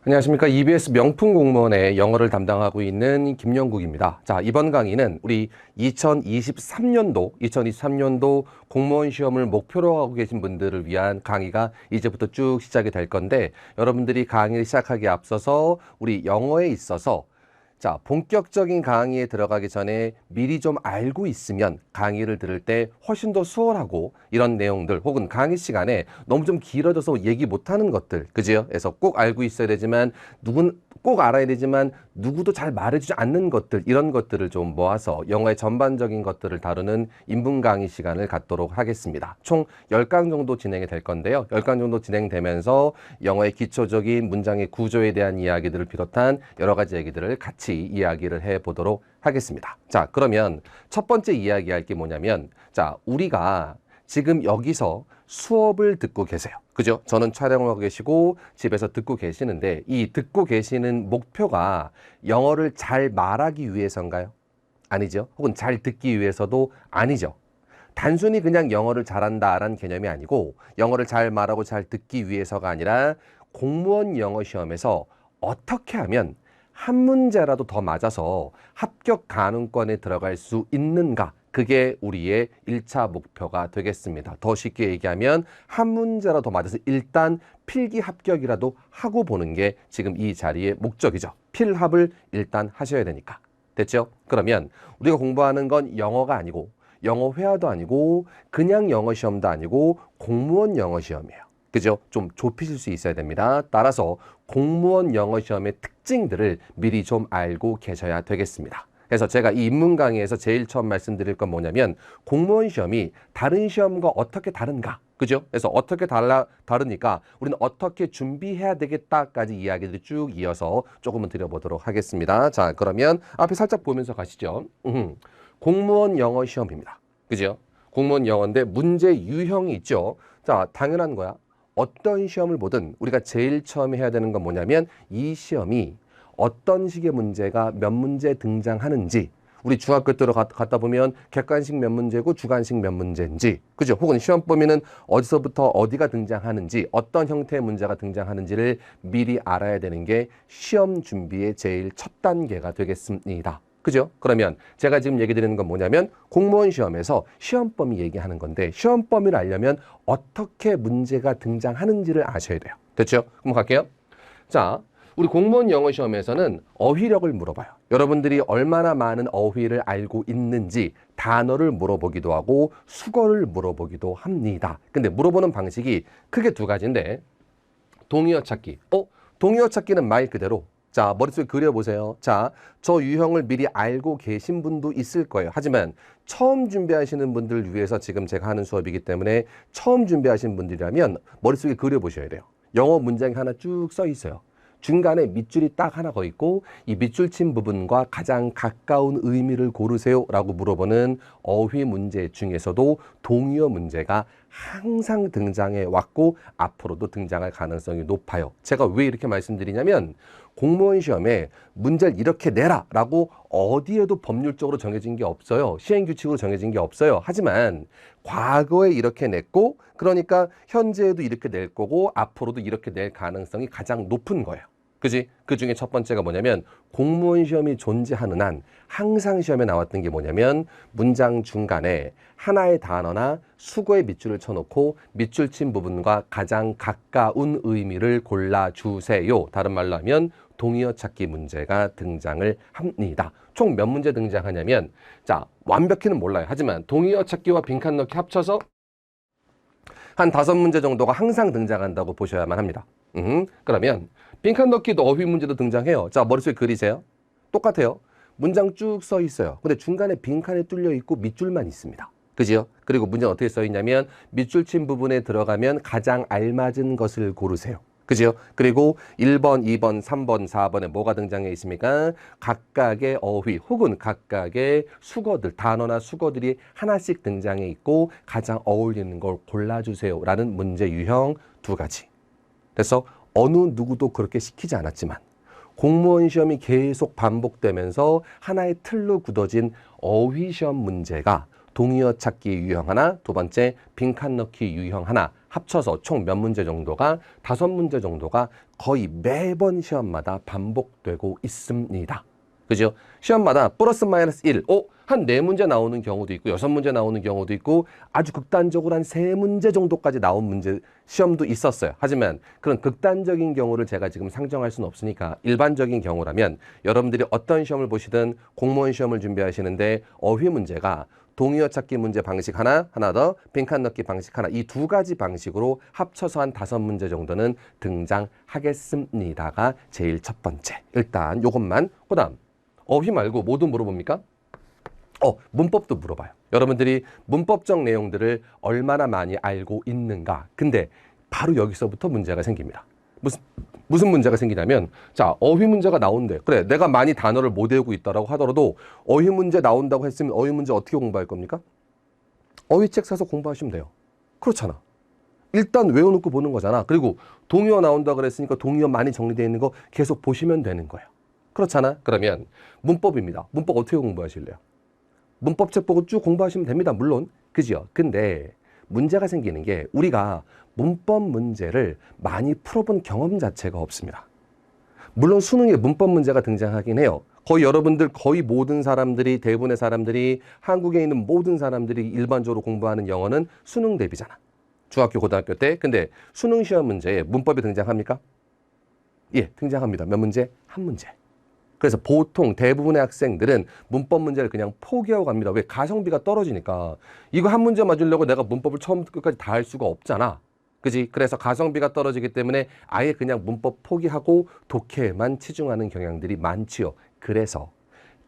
안녕하십니까. EBS 명품 공무원의 영어를 담당하고 있는 김영국입니다. 자, 이번 강의는 우리 2023년도 공무원 시험을 목표로 하고 계신 분들을 위한 강의가 이제부터 쭉 시작이 될 건데, 여러분들이 강의를 시작하기에 앞서서 우리 영어에 있어서 자, 본격적인 강의에 들어가기 전에 미리 좀 알고 있으면 강의를 들을 때 훨씬 더 수월하고, 이런 내용들 혹은 강의 시간에 너무 좀 길어져서 얘기 못하는 것들, 그죠? 그래서 꼭 알고 있어야 되지만 꼭 알아야 되지만 누구도 잘 말해주지 않는 것들, 이런 것들을 좀 모아서 영어의 전반적인 것들을 다루는 인문 강의 시간을 갖도록 하겠습니다. 총 10강 정도 진행이 될 건데요. 10강 정도 진행되면서 영어의 기초적인 문장의 구조에 대한 이야기들을 비롯한 여러 가지 얘기들을 같이 이야기를 해보도록 하겠습니다. 자, 그러면 첫 번째 이야기할 게 뭐냐면, 자, 우리가 지금 여기서 수업을 듣고 계세요. 그죠? 저는 촬영을 하고 계시고 집에서 듣고 계시는데, 이 듣고 계시는 목표가 영어를 잘 말하기 위해서인가요? 아니죠. 혹은 잘 듣기 위해서도 아니죠. 단순히 그냥 영어를 잘한다라는 개념이 아니고, 영어를 잘 말하고 잘 듣기 위해서가 아니라 공무원 영어 시험에서 어떻게 하면 한 문제라도 더 맞아서 합격 가능권에 들어갈 수 있는가, 그게 우리의 1차 목표가 되겠습니다. 더 쉽게 얘기하면 한 문제라도 맞아서 일단 필기 합격이라도 하고 보는 게 지금 이 자리의 목적이죠. 필합을 일단 하셔야 되니까. 됐죠? 그러면 우리가 공부하는 건 영어가 아니고, 영어 회화도 아니고, 그냥 영어 시험도 아니고, 공무원 영어 시험이에요. 그죠? 좀 좁히실 수 있어야 됩니다. 따라서 공무원 영어 시험의 특징들을 미리 좀 알고 계셔야 되겠습니다. 그래서 제가 이 인문 강의에서 제일 처음 말씀드릴 건 뭐냐면, 공무원 시험이 다른 시험과 어떻게 다른가? 그죠? 그래서 어떻게 다르니까 우리는 어떻게 준비해야 되겠다까지 이야기를 쭉 이어서 조금은 드려보도록 하겠습니다. 자, 그러면 앞에 살짝 보면서 가시죠. 공무원 영어 시험입니다. 그죠? 공무원 영어인데 문제 유형이 있죠. 자, 당연한 거야. 어떤 시험을 보든 우리가 제일 처음에 해야 되는 건 뭐냐면, 이 시험이 어떤 식의 문제가 몇 문제 등장하는지, 우리 중학교 때로 갔다 보면 객관식 몇 문제고 주관식 몇 문제인지, 그죠? 혹은 시험 범위는 어디서부터 어디가 등장하는지, 어떤 형태의 문제가 등장하는지를 미리 알아야 되는 게 시험 준비의 제일 첫 단계가 되겠습니다. 그죠? 그러면 제가 지금 얘기 드리는 건 뭐냐면, 공무원 시험에서 시험 범위 얘기하는 건데, 시험 범위를 알려면 어떻게 문제가 등장하는지를 아셔야 돼요. 됐죠? 그럼 갈게요. 자, 우리 공무원 영어 시험에서는 어휘력을 물어봐요. 여러분들이 얼마나 많은 어휘를 알고 있는지 단어를 물어보기도 하고 수거를 물어보기도 합니다. 근데 물어보는 방식이 크게 두 가지인데, 동의어 찾기. 동의어 찾기는 말 그대로, 자, 머릿속에 그려보세요. 자, 저 유형을 미리 알고 계신 분도 있을 거예요. 하지만 처음 준비하시는 분들을 위해서 지금 제가 하는 수업이기 때문에, 처음 준비하신 분들이라면 머릿속에 그려보셔야 돼요. 영어 문장이 하나 쭉 써 있어요. 중간에 밑줄이 딱 하나 거 있고, 이 밑줄 친 부분과 가장 가까운 의미를 고르세요 라고 물어보는 어휘 문제 중에서도 동의어 문제가 항상 등장해 왔고 앞으로도 등장할 가능성이 높아요. 제가 왜 이렇게 말씀드리냐면, 공무원 시험에 문제를 이렇게 내라 라고 어디에도 법률적으로 정해진 게 없어요. 시행규칙으로 정해진 게 없어요. 하지만 과거에 이렇게 냈고, 그러니까 현재에도 이렇게 낼 거고 앞으로도 이렇게 낼 가능성이 가장 높은 거예요. 그지? 그 중에 첫 번째가 뭐냐면, 공무원 시험이 존재하는 한 항상 시험에 나왔던 게 뭐냐면, 문장 중간에 하나의 단어나 수거의 밑줄을 쳐놓고 밑줄 친 부분과 가장 가까운 의미를 골라주세요. 다른 말로 하면 동의어 찾기 문제가 등장을 합니다. 총 몇 문제 등장하냐면, 자, 완벽히는 몰라요. 하지만 동의어 찾기와 빈칸 넣기 합쳐서 한 5문제 정도가 항상 등장한다고 보셔야만 합니다. 그러면 빈칸 넣기도 어휘 문제도 등장해요. 자, 머릿속에 그리세요. 똑같아요. 문장 쭉 써 있어요. 근데 중간에 빈칸에 뚫려 있고 밑줄만 있습니다. 그지요? 그리고 문제는 어떻게 써 있냐면, 밑줄 친 부분에 들어가면 가장 알맞은 것을 고르세요. 그죠? 그리고 1번, 2번, 3번, 4번에 뭐가 등장해 있습니까? 각각의 어휘 혹은 각각의 수거들, 단어나 수거들이 하나씩 등장해 있고 가장 어울리는 걸 골라주세요 라는 문제 유형 두 가지. 그래서 어느 누구도 그렇게 시키지 않았지만, 공무원 시험이 계속 반복되면서 하나의 틀로 굳어진 어휘 시험 문제가 동의어 찾기 유형 하나, 두 번째 빈칸 넣기 유형 하나, 합쳐서 총 몇 문제 정도가 5문제 정도가 거의 매번 시험마다 반복되고 있습니다. 그죠? 시험마다 플러스 마이너스 1, 한 4문제 나오는 경우도 있고 6문제 나오는 경우도 있고 아주 극단적으로 한 3문제 정도까지 나온 문제 시험도 있었어요. 하지만 그런 극단적인 경우를 제가 지금 상정할 수는 없으니까 일반적인 경우라면 여러분들이 어떤 시험을 보시든 공무원 시험을 준비하시는데 어휘 문제가 동의어 찾기 문제 방식 하나 더 빈칸 넣기 방식 하나 이 2가지 방식으로 합쳐서 한 5문제 정도는 등장하겠습니다가 제일 첫 번째. 일단 요것만. 그다음 어휘 말고 뭐도 물어봅니까? 문법도 물어봐요. 여러분들이 문법적 내용들을 얼마나 많이 알고 있는가. 근데 바로 여기서부터 문제가 생깁니다. 무슨 문제가 생기냐면 자, 어휘 문제가 나온대. 그래, 내가 많이 단어를 못 외우고 있다라고 하더라도 어휘 문제 나온다고 했으면 어휘 문제 어떻게 공부할 겁니까? 어휘책 사서 공부하시면 돼요. 그렇잖아. 일단 외워놓고 보는 거잖아. 그리고 동의어 나온다 그랬으니까 동의어 많이 정리되어 있는 거 계속 보시면 되는 거예요. 그렇잖아. 그러면 문법입니다. 문법 어떻게 공부하실래요? 문법책 보고 쭉 공부하시면 됩니다. 물론. 그죠? 근데 문제가 생기는 게 우리가 문법 문제를 많이 풀어본 경험 자체가 없습니다. 물론 수능에 문법 문제가 등장하긴 해요. 거의 모든 사람들이, 대부분의 사람들이, 한국에 있는 모든 사람들이 일반적으로 공부하는 영어는 수능 대비잖아. 중학교, 고등학교 때. 근데 수능 시험 문제에 문법이 등장합니까? 예, 등장합니다. 몇 문제? 한 문제. 그래서 보통 대부분의 학생들은 문법 문제를 그냥 포기하고 갑니다. 왜? 가성비가 떨어지니까. 이거 한 문제 맞으려고 내가 문법을 처음부터 끝까지 다 할 수가 없잖아. 그지? 그래서 가성비가 떨어지기 때문에 아예 그냥 문법 포기하고 독해에만 치중하는 경향들이 많지요. 그래서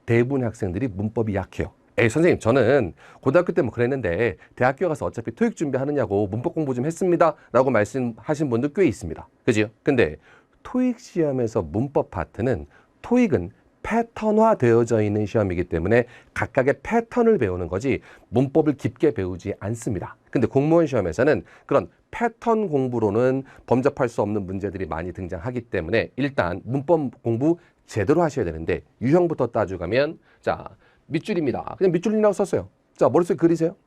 대부분의 학생들이 문법이 약해요. 선생님, 저는 고등학교 때 뭐 그랬는데 대학교 가서 어차피 토익 준비하느냐고 문법 공부 좀 했습니다. 라고 말씀하신 분도 꽤 있습니다. 그지요? 근데 토익 시험에서 문법 파트는 토익은 패턴화 되어져 있는 시험이기 때문에 각각의 패턴을 배우는 거지 문법을 깊게 배우지 않습니다. 근데 공무원 시험에서는 그런 패턴 공부로는 범접할 수 없는 문제들이 많이 등장하기 때문에 일단 문법 공부 제대로 하셔야 되는데 유형부터 따져가면 자, 밑줄입니다. 그냥 밑줄이라고 썼어요. 자, 머릿속에 그리세요.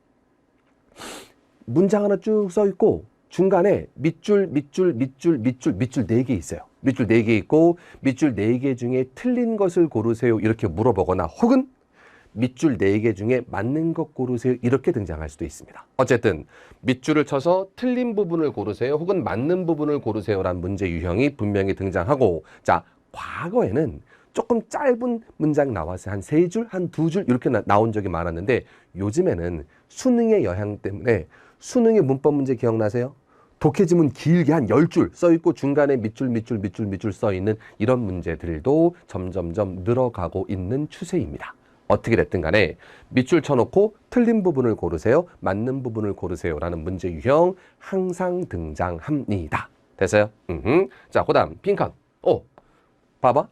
문장 하나 쭉 써 있고 중간에 밑줄 4개 있어요. 밑줄 4개 있고 밑줄 4개 중에 틀린 것을 고르세요. 이렇게 물어보거나 혹은 밑줄 4개 중에 맞는 것 고르세요. 이렇게 등장할 수도 있습니다. 어쨌든 밑줄을 쳐서 틀린 부분을 고르세요. 혹은 맞는 부분을 고르세요라는 문제 유형이 분명히 등장하고 자, 과거에는 조금 짧은 문장 나와서 한 3줄, 한 2줄 이렇게 나온 적이 많았는데 요즘에는 수능의 영향 때문에 수능의 문법 문제 기억나세요? 독해지문 길게 한 10줄 써있고 중간에 밑줄 써있는 이런 문제들도 점점점 늘어가고 있는 추세입니다. 어떻게 됐든 간에 밑줄 쳐놓고 틀린 부분을 고르세요. 맞는 부분을 고르세요. 라는 문제 유형 항상 등장합니다. 됐어요? 자, 그 다음 빈칸. 봐봐.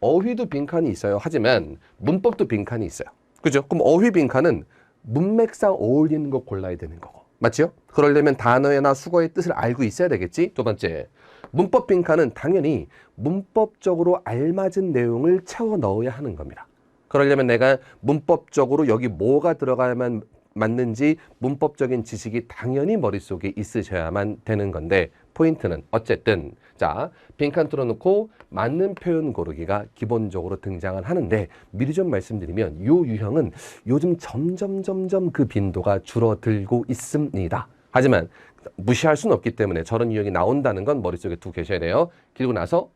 어휘도 빈칸이 있어요. 하지만 문법도 빈칸이 있어요. 그죠? 그럼 어휘 빈칸은 문맥상 어울리는 거 골라야 되는 거고. 맞죠? 그러려면 단어나 수거의 뜻을 알고 있어야 되겠지? 두 번째, 문법 빈칸은 당연히 문법적으로 알맞은 내용을 채워 넣어야 하는 겁니다. 그러려면 내가 문법적으로 여기 뭐가 들어가야만 맞는지 문법적인 지식이 당연히 머릿속에 있으셔야만 되는 건데 포인트는 어쨌든 자, 빈칸 뚫어놓고 맞는 표현 고르기가 기본적으로 등장을 하는데 미리 좀 말씀드리면 요 유형은 요즘 점점 그 빈도가 줄어들고 있습니다. 하지만 무시할 수는 없기 때문에 저런 유형이 나온다는 건 머릿속에 두고 계셔야 돼요. 그리고 나서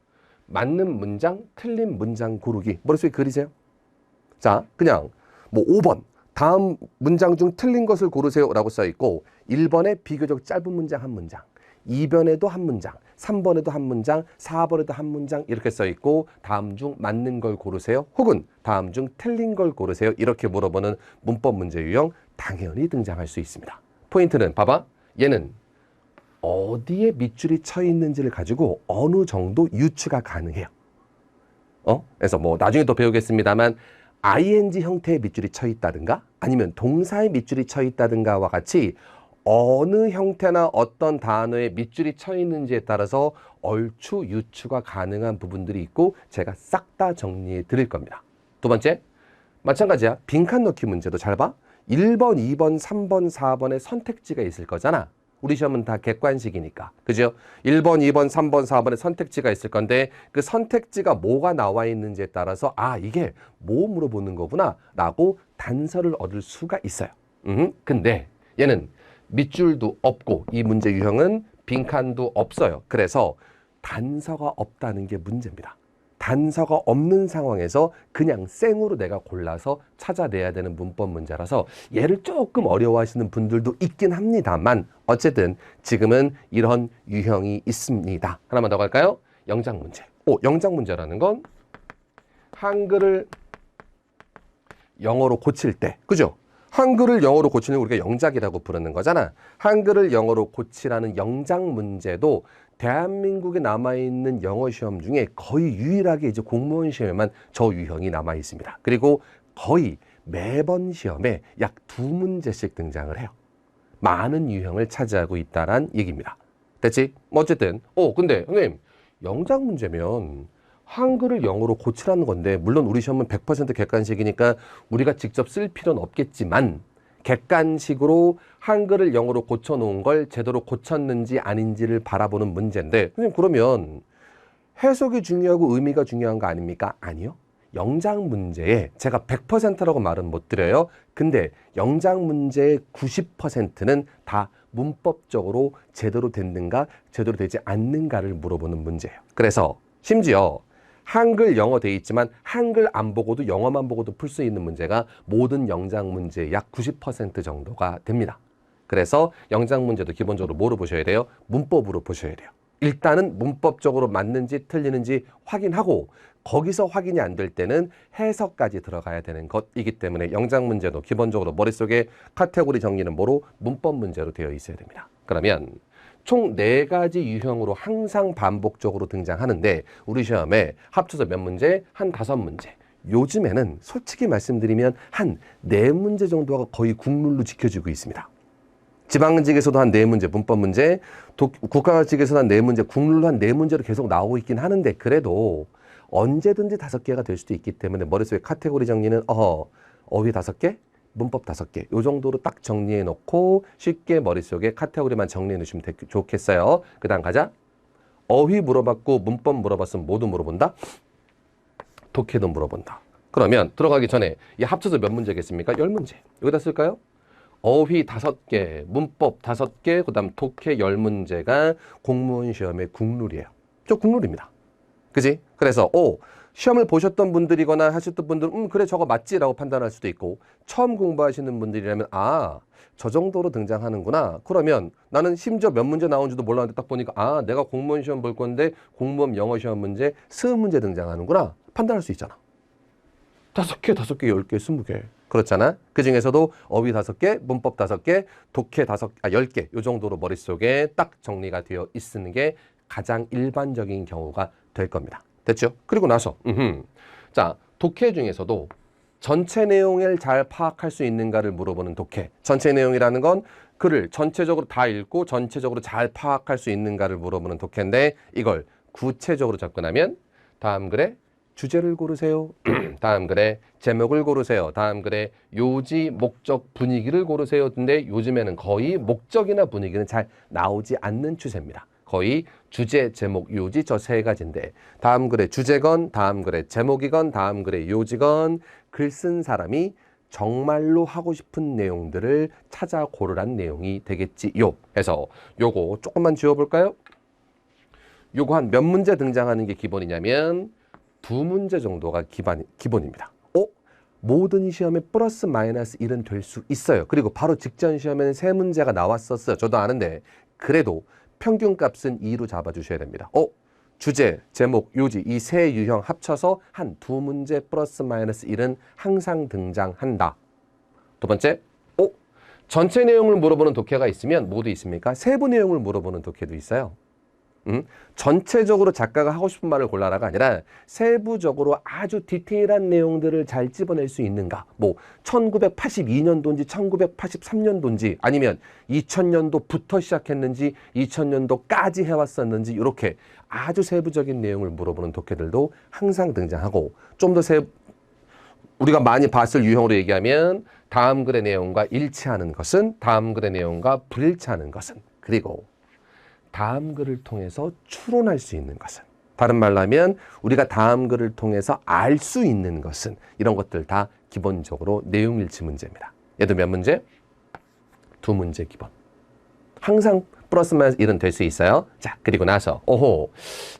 맞는 문장, 틀린 문장 고르기 머릿속에 그리세요. 자, 그냥 뭐 5번 다음 문장 중 틀린 것을 고르세요 라고 써있고 1번에 비교적 짧은 문장 한 문장 2번에도 한 문장 3번에도 한 문장 4번에도 한 문장 이렇게 써있고 다음 중 맞는 걸 고르세요 혹은 다음 중 틀린 걸 고르세요 이렇게 물어보는 문법 문제 유형 당연히 등장할 수 있습니다. 포인트는 봐봐 얘는 어디에 밑줄이 쳐 있는지를 가지고 어느 정도 유추가 가능해요. 그래서 뭐 나중에 또 배우겠습니다만 ing 형태의 밑줄이 쳐 있다든가 아니면 동사의 밑줄이 쳐 있다든가와 같이 어느 형태나 어떤 단어에 밑줄이 쳐 있는지에 따라서 얼추 유추가 가능한 부분들이 있고 제가 싹 다 정리해 드릴 겁니다. 두 번째, 마찬가지야. 빈칸 넣기 문제도 잘 봐. 1번, 2번, 3번, 4번에 선택지가 있을 거잖아. 우리 시험은 다 객관식이니까. 그죠? 1번, 2번, 3번, 4번에 선택지가 있을 건데 그 선택지가 뭐가 나와 있는지에 따라서 아, 이게 뭐 물어보는 거구나 라고 단서를 얻을 수가 있어요. 근데 얘는 밑줄도 없고 이 문제 유형은 빈칸도 없어요. 그래서 단서가 없다는 게 문제입니다. 단서가 없는 상황에서 그냥 생으로 내가 골라서 찾아내야 되는 문법 문제라서 얘를 조금 어려워하시는 분들도 있긴 합니다만 어쨌든 지금은 이런 유형이 있습니다. 하나만 더 갈까요? 영작 문제. 영작 문제라는 건 한글을 영어로 고칠 때, 그죠? 한글을 영어로 고치는 우리가 영작이라고 부르는 거잖아. 한글을 영어로 고치라는 영작 문제도 대한민국에 남아있는 영어 시험 중에 거의 유일하게 이제 공무원 시험에만 저 유형이 남아 있습니다. 그리고 거의 매번 시험에 약 2문제씩 등장을 해요. 많은 유형을 차지하고 있다는 얘기입니다. 됐지? 어쨌든 근데 선생님 영작 문제면 한글을 영어로 고치라는 건데 물론 우리 시험은 100% 객관식이니까 우리가 직접 쓸 필요는 없겠지만 객관식으로 한글을 영어로 고쳐놓은 걸 제대로 고쳤는지 아닌지를 바라보는 문제인데 선생님 그러면 해석이 중요하고 의미가 중요한 거 아닙니까? 아니요. 영작 문제에 제가 100%라고 말은 못 드려요. 근데 영작 문제의 90%는 다 문법적으로 제대로 됐는가 제대로 되지 않는가를 물어보는 문제예요. 그래서 심지어 한글 영어 돼 있지만 한글 안 보고도 영어만 보고도 풀 수 있는 문제가 모든 영작 문제의 약 90% 정도가 됩니다. 그래서 영작 문제도 기본적으로 뭐로 보셔야 돼요? 문법으로 보셔야 돼요. 일단은 문법적으로 맞는지 틀리는지 확인하고 거기서 확인이 안 될 때는 해석까지 들어가야 되는 것이기 때문에 영작 문제도 기본적으로 머릿속에 카테고리 정리는 뭐로? 문법 문제로 되어 있어야 됩니다. 그러면 총 4가지 유형으로 항상 반복적으로 등장하는데 우리 시험에 합쳐서 몇 문제? 한 5문제. 요즘에는 솔직히 말씀드리면 한 4문제 정도가 거의 국룰로 지켜지고 있습니다. 지방직에서도 한 4문제, 문법 문제, 국가직에서도 한 4문제, 국룰로 한 4문제로 계속 나오고 있긴 하는데 그래도 언제든지 5개가 될 수도 있기 때문에 머릿속에 카테고리 정리는 어휘 5개? 문법 5개 요 정도로 딱 정리해 놓고 쉽게 머릿속에 카테고리만 정리해 놓으시면 좋겠어요. 그 다음 가자. 어휘 물어봤고 문법 물어봤으면 모두 물어본다? 독해도 물어본다. 그러면 들어가기 전에 이 합쳐서 몇 문제겠습니까? 10문제. 여기다 쓸까요? 어휘 5개, 문법 5개, 그 다음 독해 10문제가 공무원 시험의 국룰이에요. 저 국룰입니다. 그지? 그래서 시험을 보셨던 분들이거나 하셨던 분들은 그래 저거 맞지라고 판단할 수도 있고 처음 공부하시는 분들이라면 저 정도로 등장하는구나. 그러면 나는 심지어 몇 문제 나온지도 몰랐는데 딱 보니까 내가 공무원 시험 볼 건데 공무원 영어 시험 문제 20문제 등장하는구나. 판단할 수 있잖아. 5개, 10개, 20개. 그렇잖아. 그 중에서도 어휘 5개, 문법 5개, 독해 10개 요 정도로 머릿속에 딱 정리가 되어 있는 게 가장 일반적인 경우가 될 겁니다. 됐죠? 그리고 나서 자, 독해 중에서도 전체 내용을 잘 파악할 수 있는가를 물어보는 독해. 전체 내용이라는 건 글을 전체적으로 다 읽고 전체적으로 잘 파악할 수 있는가를 물어보는 독해인데 이걸 구체적으로 접근하면 다음 글에 주제를 고르세요. 다음 글에 제목을 고르세요. 다음 글에 요지, 목적, 분위기를 고르세요. 근데 요즘에는 거의 목적이나 분위기는 잘 나오지 않는 추세입니다. 거의 주제, 제목, 요지 저 3가지인데 다음 글에 주제건 다음 글에 제목이건 다음 글에 요지건 글 쓴 사람이 정말로 하고 싶은 내용들을 찾아 고르란 내용이 되겠지요. 해서 요거 조금만 지워볼까요? 요거 한 몇 문제 등장하는 게 기본이냐면 2문제 정도가 기본입니다. 모든 시험에 플러스 마이너스 1은 될 수 있어요. 그리고 바로 직전 시험에는 3문제가 나왔었어요. 저도 아는데 그래도 평균값은 2로 잡아주셔야 됩니다. 주제, 제목, 요지 이 3 유형 합쳐서 한 2문제 플러스 마이너스 1은 항상 등장한다. 두 번째, 전체 내용을 물어보는 독해가 있으면 모두 있습니까? 세부 내용을 물어보는 독해도 있어요. 전체적으로 작가가 하고 싶은 말을 골라라가 아니라 세부적으로 아주 디테일한 내용들을 잘 집어낼 수 있는가. 1982년도인지 1983년도인지 아니면 2000년도부터 시작했는지 2000년도까지 해왔었는지 이렇게 아주 세부적인 내용을 물어보는 독해들도 항상 등장하고 좀 더 우리가 많이 봤을 유형으로 얘기하면 다음 글의 내용과 일치하는 것은 다음 글의 내용과 불일치하는 것은 그리고 다음 글을 통해서 추론할 수 있는 것은, 다른 말로 하면 우리가 다음 글을 통해서 알 수 있는 것은, 이런 것들 다 기본적으로 내용일치 문제입니다. 얘도 몇 문제? 2문제 기본. 항상 플러스 마이너스 1은 될 수 있어요. 자, 그리고 나서 오호,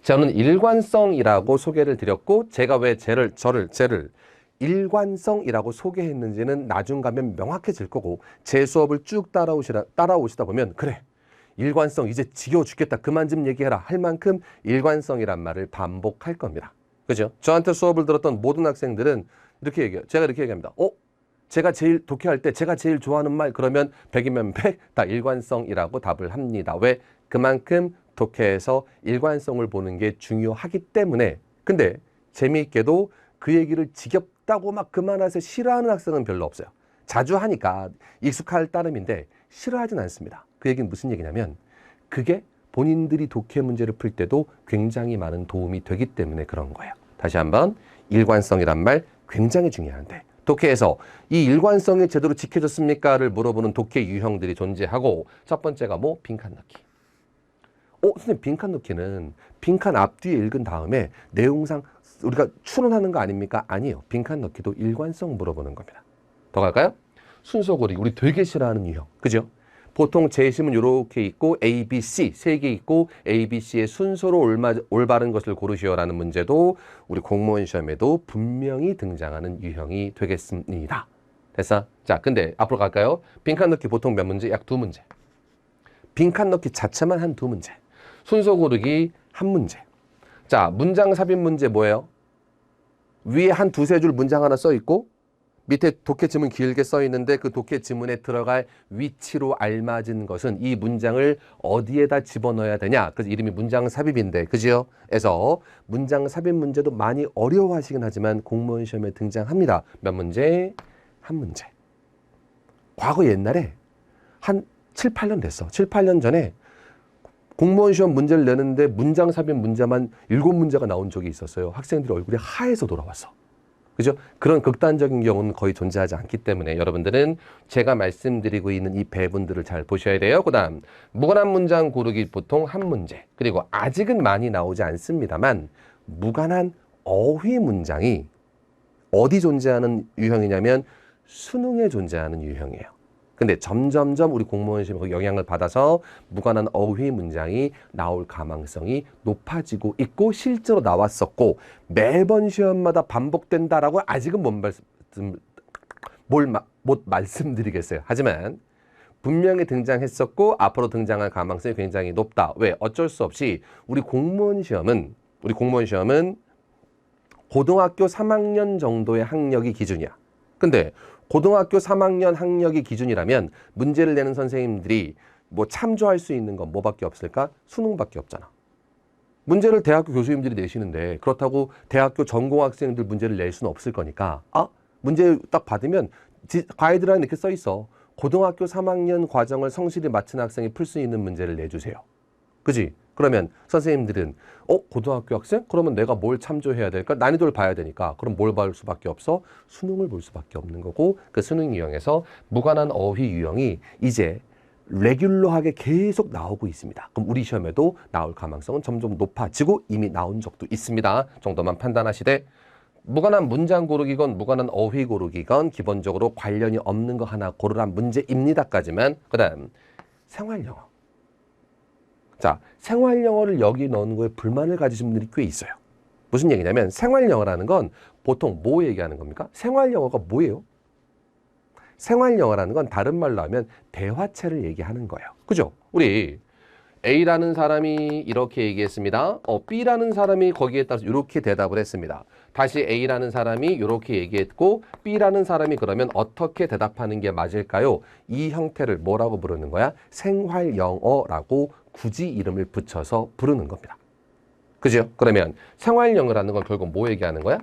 저는 일관성이라고 소개를 드렸고, 제가 왜 쟤를 일관성이라고 소개했는지는 나중 가면 명확해질 거고, 제 수업을 쭉 따라오시다 보면 그래, 일관성 이제 지겨워 죽겠다, 그만 좀 얘기해라 할 만큼 일관성이란 말을 반복할 겁니다. 그죠? 저한테 수업을 들었던 모든 학생들은 이렇게 얘기해요. 제가 이렇게 얘기합니다. 제가 제일 독해할 때 제가 제일 좋아하는 말, 그러면 100이면 100 다 일관성이라고 답을 합니다. 왜? 그만큼 독해에서 일관성을 보는 게 중요하기 때문에. 근데 재미있게도 그 얘기를 지겹다고 막 그만해서 싫어하는 학생은 별로 없어요. 자주 하니까 익숙할 따름인데 싫어하진 않습니다. 그 얘기는 무슨 얘기냐면, 그게 본인들이 독해 문제를 풀 때도 굉장히 많은 도움이 되기 때문에 그런 거예요. 다시 한번, 일관성이란 말 굉장히 중요한데, 독해에서 이 일관성이 제대로 지켜졌습니까를 물어보는 독해 유형들이 존재하고, 첫 번째가 뭐? 빈칸 넣기. 선생님, 빈칸 넣기는 빈칸 앞뒤에 읽은 다음에 내용상 우리가 추론하는 거 아닙니까? 아니에요. 빈칸 넣기도 일관성 물어보는 겁니다. 더 갈까요? 순서 고르기. 우리 되게 싫어하는 유형. 그죠? 보통 재심은 이렇게 있고 A, B, C 세 개 있고, A, B, C의 순서로 올바른 것을 고르시오라는 문제도 우리 공무원 시험에도 분명히 등장하는 유형이 되겠습니다. 됐어? 자, 근데 앞으로 갈까요? 빈칸 넣기 보통 몇 문제? 약 2문제. 빈칸 넣기 자체만 한 2문제. 순서 고르기 1문제. 자, 문장 삽입 문제 뭐예요? 위에 한 2-3줄 문장 하나 써 있고, 밑에 독해 지문 길게 써 있는데 그 독해 지문에 들어갈 위치로 알맞은 것은 이 문장을 어디에다 집어넣어야 되냐. 그래서 이름이 문장 삽입인데, 그지요? 그래서 문장 삽입 문제도 많이 어려워하시긴 하지만 공무원 시험에 등장합니다. 몇 문제? 1문제. 과거 옛날에 한 7, 8년 됐어. 7, 8년 전에 공무원 시험 문제를 내는데 문장 삽입 문제만 7문제가 나온 적이 있었어요. 학생들이 얼굴이 하얘서 돌아왔어. 그죠? 그런 극단적인 경우는 거의 존재하지 않기 때문에 여러분들은 제가 말씀드리고 있는 이 배분들을 잘 보셔야 돼요. 그 다음, 무관한 문장 고르기 보통 1문제. 그리고 아직은 많이 나오지 않습니다만, 무관한 어휘 문장이 어디 존재하는 유형이냐면 수능에 존재하는 유형이에요. 근데 점점점 우리 공무원 시험에 영향을 받아서 무관한 어휘 문장이 나올 가망성이 높아지고 있고, 실제로 나왔었고, 매번 시험마다 반복된다라고 아직은 못 말씀드리겠어요. 하지만 분명히 등장했었고 앞으로 등장할 가망성이 굉장히 높다. 왜? 어쩔 수 없이 우리 공무원 시험은 고등학교 3학년 정도의 학력이 기준이야. 근데 고등학교 3학년 학력이 기준이라면 문제를 내는 선생님들이 뭐 참조할 수 있는 건 뭐밖에 없을까? 수능밖에 없잖아. 문제를 대학교 교수님들이 내시는데 그렇다고 대학교 전공학생들 문제를 낼 수는 없을 거니까, 문제 딱 받으면 가이드라인에 이렇게 써 있어. 고등학교 3학년 과정을 성실히 마친 학생이 풀 수 있는 문제를 내주세요. 그지? 그러면 선생님들은 고등학교 학생? 그러면 내가 뭘 참조해야 될까? 난이도를 봐야 되니까. 그럼 뭘 볼 수밖에 없어? 수능을 볼 수밖에 없는 거고, 그 수능 유형에서 무관한 어휘 유형이 이제 레귤러하게 계속 나오고 있습니다. 그럼 우리 시험에도 나올 가능성은 점점 높아지고 이미 나온 적도 있습니다. 정도만 판단하시되, 무관한 문장 고르기건 무관한 어휘 고르기건 기본적으로 관련이 없는 거 하나 고르란 문제입니다까지만. 그 다음, 생활영어. 자, 생활영어를 여기 넣는 거에 불만을 가지신 분들이 꽤 있어요. 무슨 얘기냐면, 생활영어라는 건 보통 뭐 얘기하는 겁니까? 생활영어가 뭐예요? 생활영어라는 건 다른 말로 하면 대화체를 얘기하는 거예요. 그죠? 우리 A라는 사람이 이렇게 얘기했습니다. B라는 사람이 거기에 따라서 이렇게 대답을 했습니다. 다시 A라는 사람이 이렇게 얘기했고, B라는 사람이 그러면 어떻게 대답하는 게 맞을까요? 이 형태를 뭐라고 부르는 거야? 생활영어라고 굳이 이름을 붙여서 부르는 겁니다. 그죠? 그러면 생활영어라는 건 결국 뭐 얘기하는 거야?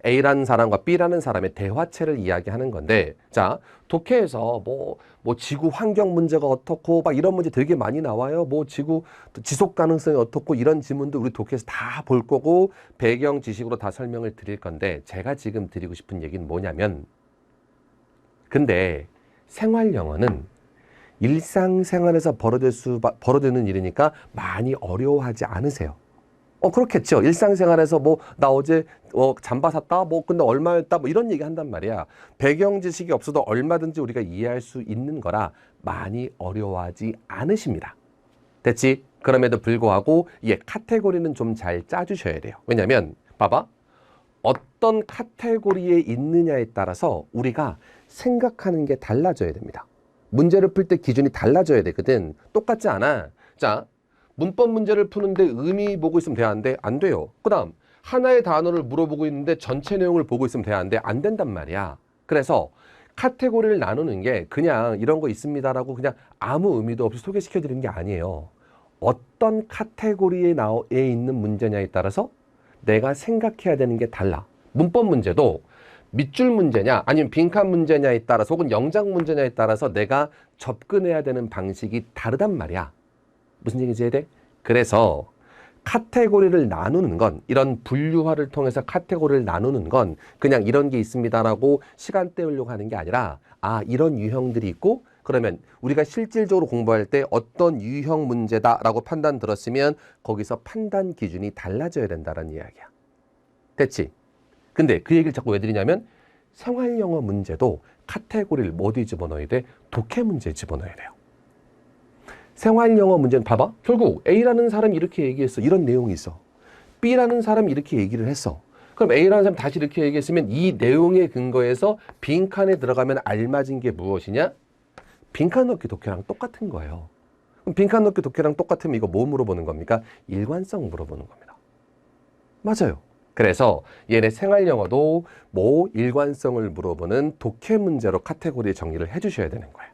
A라는 사람과 B라는 사람의 대화체를 이야기하는 건데, 자, 독해에서 뭐 지구 환경 문제가 어떻고 막 이런 문제 되게 많이 나와요. 뭐 지구 지속 가능성이 어떻고 이런 지문도 우리 독해에서 다 볼 거고 배경 지식으로 다 설명을 드릴 건데, 제가 지금 드리고 싶은 얘기는 뭐냐면, 근데 생활 영어는 일상생활에서 벌어지는 일이니까 많이 어려워하지 않으세요. 그렇겠죠. 일상생활에서 뭐, 나 어제, 잠바 샀다? 뭐, 근데 얼마였다? 뭐, 이런 얘기 한단 말이야. 배경 지식이 없어도 얼마든지 우리가 이해할 수 있는 거라 많이 어려워하지 않으십니다. 됐지? 그럼에도 불구하고, 카테고리는 좀 잘 짜주셔야 돼요. 왜냐면, 봐봐. 어떤 카테고리에 있느냐에 따라서 우리가 생각하는 게 달라져야 됩니다. 문제를 풀 때 기준이 달라져야 되거든. 똑같지 않아. 자, 문법 문제를 푸는데 의미 보고 있으면 돼야 안 돼? 안 돼요. 그 다음 하나의 단어를 물어보고 있는데 전체 내용을 보고 있으면 돼야 안 돼? 안 된단 말이야. 그래서 카테고리를 나누는 게 그냥 이런 거 있습니다라고 그냥 아무 의미도 없이 소개시켜 드리는 게 아니에요. 어떤 카테고리에 있는 문제냐에 따라서 내가 생각해야 되는 게 달라. 문법 문제도 밑줄 문제냐 아니면 빈칸 문제냐에 따라서 혹은 영작 문제냐에 따라서 내가 접근해야 되는 방식이 다르단 말이야. 무슨 얘기인지 이해돼? 그래서 카테고리를 나누는 건 이런 분류화를 통해서 카테고리를 나누는 건 그냥 이런 게 있습니다라고 시간 때우려고 하는 게 아니라 이런 유형들이 있고 그러면 우리가 실질적으로 공부할 때 어떤 유형 문제다라고 판단 들었으면 거기서 판단 기준이 달라져야 된다는 이야기야. 됐지? 근데 그 얘기를 자꾸 왜 드리냐면 생활영어 문제도 카테고리를 어디 집어넣어야 돼? 독해 문제에 집어넣어야 돼요. 생활영어 문제는 봐봐. 결국 A라는 사람이 이렇게 얘기했어. 이런 내용이 있어. B라는 사람이 이렇게 얘기를 했어. 그럼 A라는 사람이 다시 이렇게 얘기했으면 이 내용의 근거에서 빈칸에 들어가면 알맞은 게 무엇이냐? 빈칸 넣기 독해랑 똑같은 거예요. 그럼 빈칸 넣기 독해랑 똑같으면 이거 뭐 물어보는 겁니까? 일관성 물어보는 겁니다. 맞아요. 그래서 얘네 생활영어도 뭐 일관성을 물어보는 독해 문제로 카테고리 정리를 해주셔야 되는 거예요.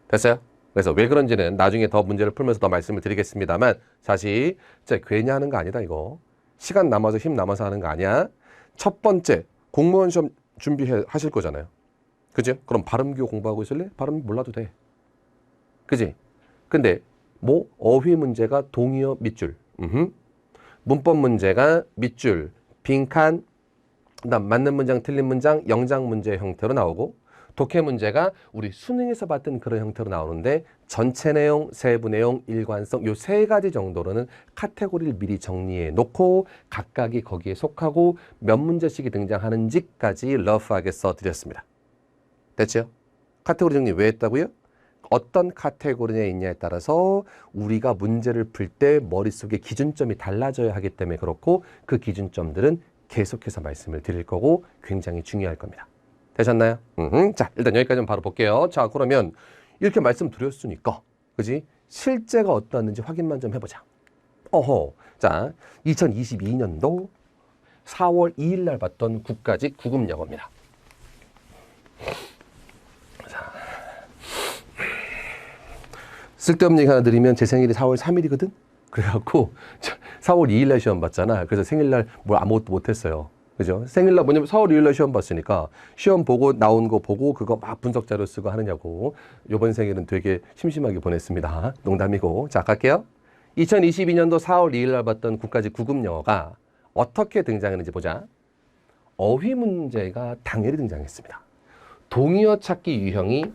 됐어요? 그래서 왜 그런지는 나중에 더 문제를 풀면서 더 말씀을 드리겠습니다만 사실 진짜 괜히 하는 거 아니다 이거. 시간 남아서 힘 남아서 하는 거 아니야. 첫 번째 공무원 시험 준비하실 거잖아요. 그죠? 그럼 발음교 공부하고 있을래? 발음 몰라도 돼. 그지? 근데 뭐 어휘 문제가 동의어 밑줄. 문법 문제가 밑줄, 빈칸, 그다음 맞는 문장, 틀린 문장, 영작 문제 형태로 나오고 독해 문제가 우리 수능에서 봤던 그런 형태로 나오는데 전체 내용, 세부 내용, 일관성 요 세 가지 정도로는 카테고리를 미리 정리해 놓고 각각이 거기에 속하고 몇 문제씩이 등장하는지까지 러프하게 써드렸습니다. 됐죠? 카테고리 정리 왜 했다고요? 어떤 카테고리에 있냐에 따라서 우리가 문제를 풀 때 머릿속에 기준점이 달라져야 하기 때문에 그렇고 그 기준점들은 계속해서 말씀을 드릴 거고 굉장히 중요할 겁니다. 되셨나요? 자, 일단 여기까지는 바로 볼게요. 자, 그러면 이렇게 말씀드렸으니까 그지? 실제가 어떠했는지 확인만 좀 해보자. 자, 2022년도 4월 2일 날 봤던 국가직 구급영어입니다. 쓸데없는 얘기 하나 드리면 제 생일이 4월 3일이거든? 그래갖고 4월 2일 날 시험 봤잖아. 그래서 생일날 뭘 아무것도 못했어요. 그죠? 생일날 뭐냐면 4월 2일 날 시험 봤으니까 시험 보고 나온 거 보고 그거 막 분석 자료 쓰고 하느냐고. 요번 생일은 되게 심심하게 보냈습니다. 농담이고. 자, 갈게요. 2022년도 4월 2일 날 봤던 국가직 구급영어가 어떻게 등장했는지 보자. 어휘 문제가 당연히 등장했습니다. 동의어 찾기 유형이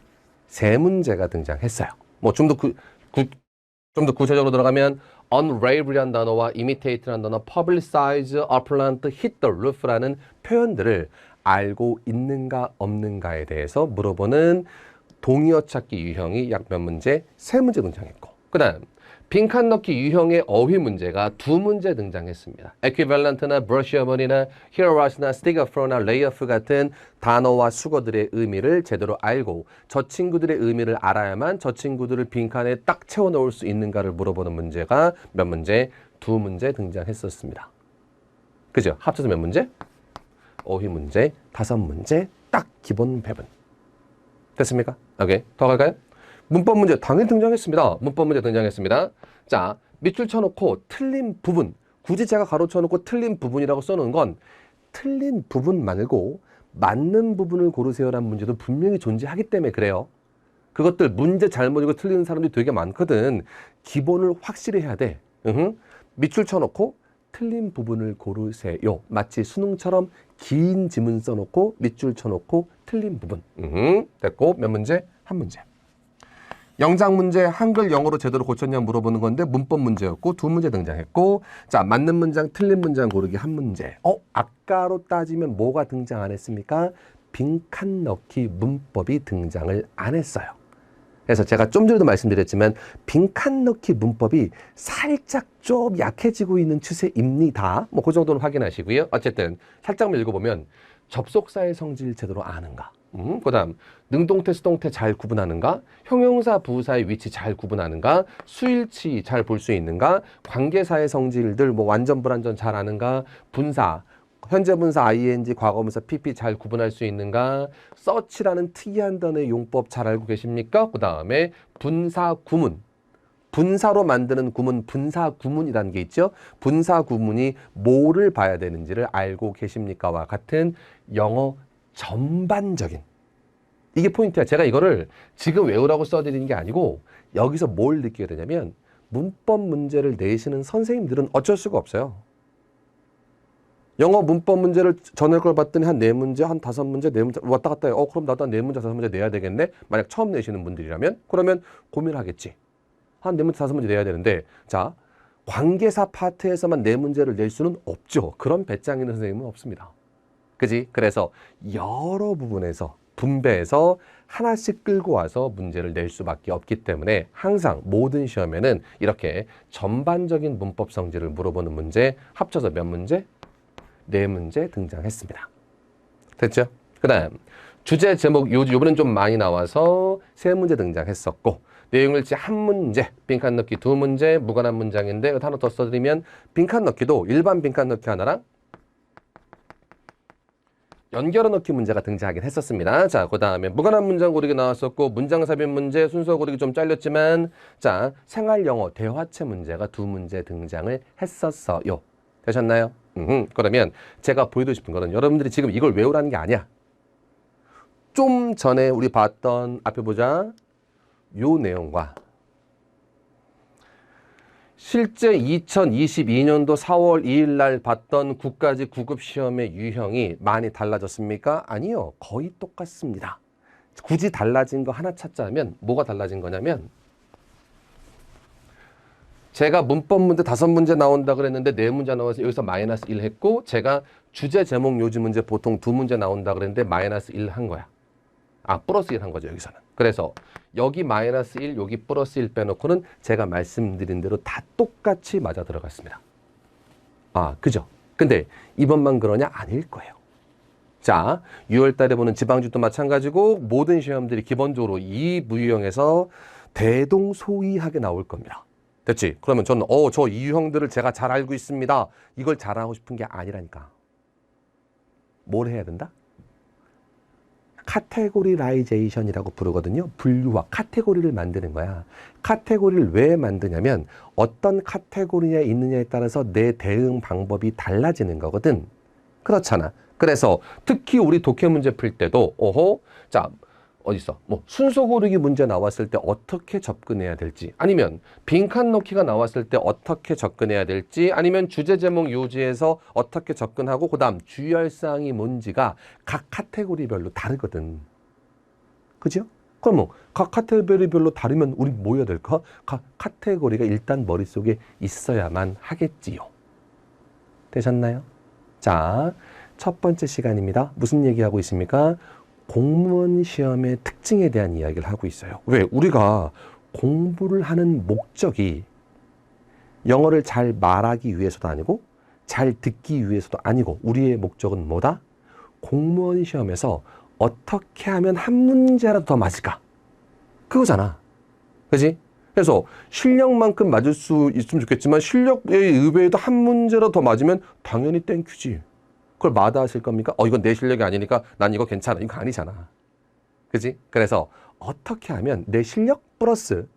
3문제가 등장했어요. 뭐 좀 더 구체적으로 들어가면 unravel이라는 단어와 imitate라는 단어, publicize, applant, hit the roof라는 표현들을 알고 있는가 없는가에 대해서 물어보는 동의어 찾기 유형이 약 몇 문제? 3문제 등장했고 그 다음 빈칸 넣기 유형의 어휘 문제가 2문제 등장했습니다. equivalent나 brush업이나 hierarchy나 stickupfrow나 layoff 같은 단어와 수거들의 의미를 제대로 알고 저 친구들의 의미를 알아야만 저 친구들을 빈칸에 딱 채워 넣을 수 있는가를 물어보는 문제가 몇 문제? 2문제 등장했었습니다. 그죠? 합쳐서 몇 문제? 어휘 문제 5문제 딱 기본 배분. 됐습니까? 오케이. 더 갈까요? 문법 문제 당연히 등장했습니다. 문법 문제 등장했습니다. 자, 밑줄 쳐놓고 틀린 부분, 굳이 제가 가로쳐놓고 틀린 부분이라고 써놓은 건 틀린 부분 말고 맞는 부분을 고르세요라는 문제도 분명히 존재하기 때문에 그래요. 그것들 문제 잘못이고 틀리는 사람들이 되게 많거든. 기본을 확실히 해야 돼. 밑줄 쳐놓고 틀린 부분을 고르세요. 마치 수능처럼 긴 지문 써놓고 밑줄 쳐놓고 틀린 부분. 됐고 몇 문제? 한 문제. 영작 문제 한글 영어로 제대로 고쳤냐 물어보는 건데 문법 문제였고 2문제 등장했고 자 맞는 문장 틀린 문장 고르기 1문제. 아까로 따지면 뭐가 등장 안 했습니까? 빈칸 넣기 문법이 등장을 안 했어요. 그래서 제가 좀 전에도 말씀드렸지만 빈칸 넣기 문법이 살짝 좀 약해지고 있는 추세입니다. 뭐 그 정도는 확인하시고요. 어쨌든 살짝만 읽어보면 접속사의 성질 제대로 아는가? 그 다음 능동태, 수동태 잘 구분하는가? 형용사, 부사의 위치 잘 구분하는가? 수일치 잘 볼 수 있는가? 관계사의 성질들 뭐 완전, 불완전 잘 아는가? 분사, 현재 분사, ing, 과거분사, pp 잘 구분할 수 있는가? 서치라는 특이한 단어의 용법 잘 알고 계십니까? 그 다음에 분사 구문. 분사로 만드는 구문, 분사 구문이라는 게 있죠. 분사 구문이 뭐를 봐야 되는지를 알고 계십니까와 같은 영어 전반적인 이게 포인트야. 제가 이거를 지금 외우라고 써드리는 게 아니고 여기서 뭘 느끼게 되냐면 문법 문제를 내시는 선생님들은 어쩔 수가 없어요. 영어 문법 문제를 전에 걸 봤더니 한 4문제, 한 5문제, 4문제 왔다 갔다 해요. 그럼 나도 한 4문제, 5문제 내야 되겠네? 만약 처음 내시는 분들이라면 그러면 고민하겠지. 한 4문제, 5문제 내야 되는데 자 관계사 파트에서만 4문제를 낼 수는 없죠. 그런 배짱 있는 선생님은 없습니다. 그지? 그래서 여러 부분에서 분배해서 하나씩 끌고 와서 문제를 낼 수밖에 없기 때문에 항상 모든 시험에는 이렇게 전반적인 문법 성질을 물어보는 문제 합쳐서 몇 문제? 4문제 등장했습니다. 됐죠? 그 다음 주제 제목 요번엔 좀 많이 나와서 3문제 등장했었고 내용을 한 문제, 빈칸 넣기 2문제, 무관한 문장인데 하나 더 써드리면 빈칸 넣기도 일반 빈칸 넣기 하나랑 연결어 넣기 문제가 등장하긴 했었습니다. 자, 그 다음에 무관한 문장 고르기 나왔었고 문장 삽입 문제 순서 고르기 좀 잘렸지만 자, 생활 영어 대화체 문제가 2문제 등장을 했었어요. 되셨나요? 그러면 제가 보여드리고 싶은 거는 여러분들이 지금 이걸 외우라는 게 아니야. 좀 전에 우리 봤던 앞에 보자. 요 내용과 실제 2022년도 4월 2일 날 봤던 국가직 구급시험의 유형이 많이 달라졌습니까? 아니요. 거의 똑같습니다. 굳이 달라진 거 하나 찾자면 뭐가 달라진 거냐면 제가 문법 문제 5문제 나온다 그랬는데 4문제 나와서 여기서 마이너스 1 했고 제가 주제 제목 요지 문제 보통 2문제 나온다 그랬는데 마이너스 1 한 거야. 플러스 1 한 거죠, 여기서는. 그래서 여기 마이너스 1, 여기 플러스 1 빼놓고는 제가 말씀드린 대로 다 똑같이 맞아 들어갔습니다. 그죠? 근데 이번만 그러냐? 아닐 거예요. 자, 6월 달에 보는 지방직도 마찬가지고 모든 시험들이 기본적으로 이 유형에서 대동소이하게 나올 겁니다. 됐지? 그러면 저는 저 이 유형들을 제가 잘 알고 있습니다. 이걸 잘하고 싶은 게 아니라니까. 뭘 해야 된다? 카테고리라이제이션이라고 부르거든요. 분류화, 카테고리를 만드는 거야. 카테고리를 왜 만드냐면 어떤 카테고리에 있느냐에 따라서 내 대응 방법이 달라지는 거거든. 그렇잖아. 그래서 특히 우리 독해 문제 풀 때도 자 어딨어? 뭐 순서 고르기 문제 나왔을 때 어떻게 접근해야 될지 아니면 빈칸 넣기가 나왔을 때 어떻게 접근해야 될지 아니면 주제 제목 요지에서 어떻게 접근하고 그다음 주의할 사항이 뭔지가 각 카테고리별로 다르거든. 그죠? 그럼 뭐 각 카테고리별로 다르면 우리 뭐 해야 될까? 각 카테고리가 일단 머릿속에 있어야만 하겠지요. 되셨나요? 자, 첫 번째 시간입니다. 무슨 얘기하고 있습니까? 공무원 시험의 특징에 대한 이야기를 하고 있어요. 왜? 우리가 공부를 하는 목적이 영어를 잘 말하기 위해서도 아니고 잘 듣기 위해서도 아니고 우리의 목적은 뭐다? 공무원 시험에서 어떻게 하면 한 문제라도 더 맞을까? 그거잖아. 그지? 그래서 실력만큼 맞을 수 있으면 좋겠지만 실력에 의외에도 한 문제라도 더 맞으면 당연히 땡큐지. 그걸 마다하실 겁니까? 이건 내 실력이 아니니까 난 이거 괜찮아. 이거 아니잖아. 그지? 그래서 어떻게 하면 내 실력 플러스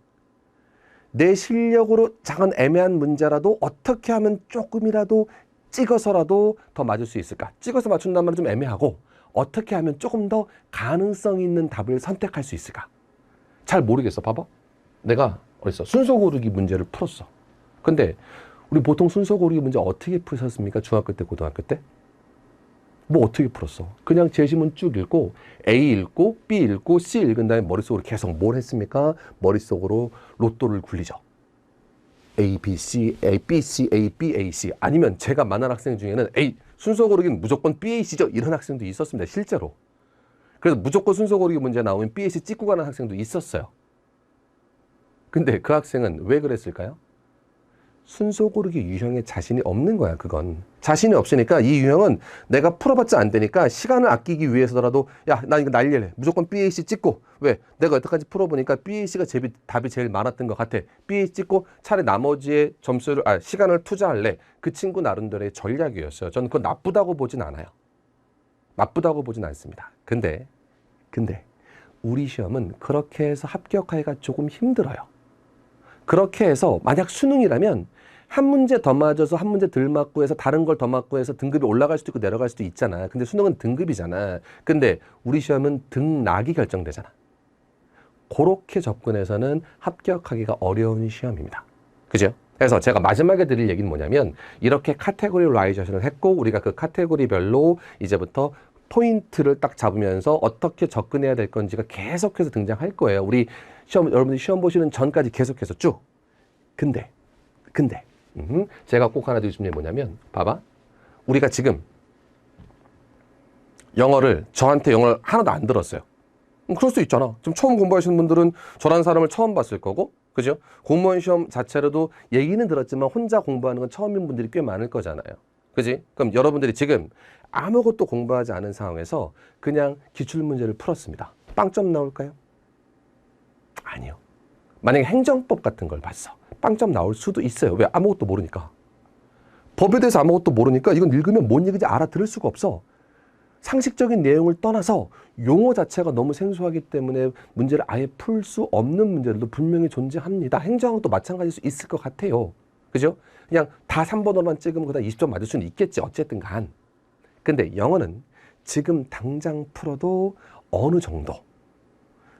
내 실력으로 작은 애매한 문제라도 어떻게 하면 조금이라도 찍어서라도 더 맞을 수 있을까? 찍어서 맞춘단 말은 좀 애매하고 어떻게 하면 조금 더 가능성 있는 답을 선택할 수 있을까? 잘 모르겠어. 봐봐. 내가 어딨어? 순서 고르기 문제를 풀었어. 근데 우리 보통 순서 고르기 문제 어떻게 푸셨습니까? 중학교 때, 고등학교 때? 뭐 어떻게 풀었어? 그냥 제시문 쭉 읽고 A 읽고 B 읽고 C 읽은 다음에 머릿속으로 계속 뭘 했습니까? 머릿속으로 로또를 굴리죠. A, B, C, A, B, C, A, B, A, C. 아니면 제가 만난 학생 중에는 A, 순서 고르기는 무조건 B, A, C죠. 이런 학생도 있었습니다. 실제로. 그래서 무조건 순서 고르기 문제 나오면 B, A, C 찍고 가는 학생도 있었어요. 근데 그 학생은 왜 그랬을까요? 순서 고르기 유형에 자신이 없는 거야, 그건. 자신이 없으니까 이 유형은 내가 풀어봤자 안 되니까 시간을 아끼기 위해서라도 야, 나 이거 날릴래. 무조건 BAC 찍고. 왜? 내가 여태까지 풀어보니까 BAC가 답이 제일 많았던 것 같아. BAC 찍고 차라리 나머지의 시간을 투자할래. 그 친구 나름대로의 전략이었어요. 저는 그거 나쁘다고 보진 않아요. 나쁘다고 보진 않습니다. 근데 우리 시험은 그렇게 해서 합격하기가 조금 힘들어요. 그렇게 해서 만약 수능이라면 한 문제 더 맞아서 한 문제 덜 맞고 해서 다른 걸 더 맞고 해서 등급이 올라갈 수도 있고 내려갈 수도 있잖아. 근데 수능은 등급이잖아. 근데 우리 시험은 등락이 결정되잖아. 그렇게 접근해서는 합격하기가 어려운 시험입니다. 그죠? 그래서 제가 마지막에 드릴 얘기는 뭐냐면 이렇게 카테고리라이제이션을 했고 우리가 그 카테고리별로 이제부터 포인트를 딱 잡으면서 어떻게 접근해야 될 건지가 계속해서 등장할 거예요. 우리 여러분들이 시험 보시는 전까지 계속해서 쭉. 근데 제가 꼭 하나 드리고 싶은 게 뭐냐면 봐봐. 우리가 지금 저한테 영어를 하나도 안 들었어요. 그럴 수 있잖아. 지금 처음 공부하시는 분들은 저라는 사람을 처음 봤을 거고, 그죠? 공무원 시험 자체로도 얘기는 들었지만 혼자 공부하는 건 처음인 분들이 꽤 많을 거잖아요. 그지? 그럼 여러분들이 지금 아무것도 공부하지 않은 상황에서 그냥 기출문제를 풀었습니다. 빵점 나올까요? 아니요. 만약에 행정법 같은 걸 봤어. 빵점 나올 수도 있어요. 왜? 아무것도 모르니까. 법에 대해서 아무것도 모르니까 이건 읽으면 뭔 얘기인지 알아들을 수가 없어. 상식적인 내용을 떠나서 용어 자체가 너무 생소하기 때문에 문제를 아예 풀 수 없는 문제들도 분명히 존재합니다. 행정학도 마찬가지일 수 있을 것 같아요. 그죠? 그냥 다 3번으로만 찍으면 그다음 20점 맞을 수는 있겠지. 어쨌든 간. 근데 영어는 지금 당장 풀어도 어느 정도.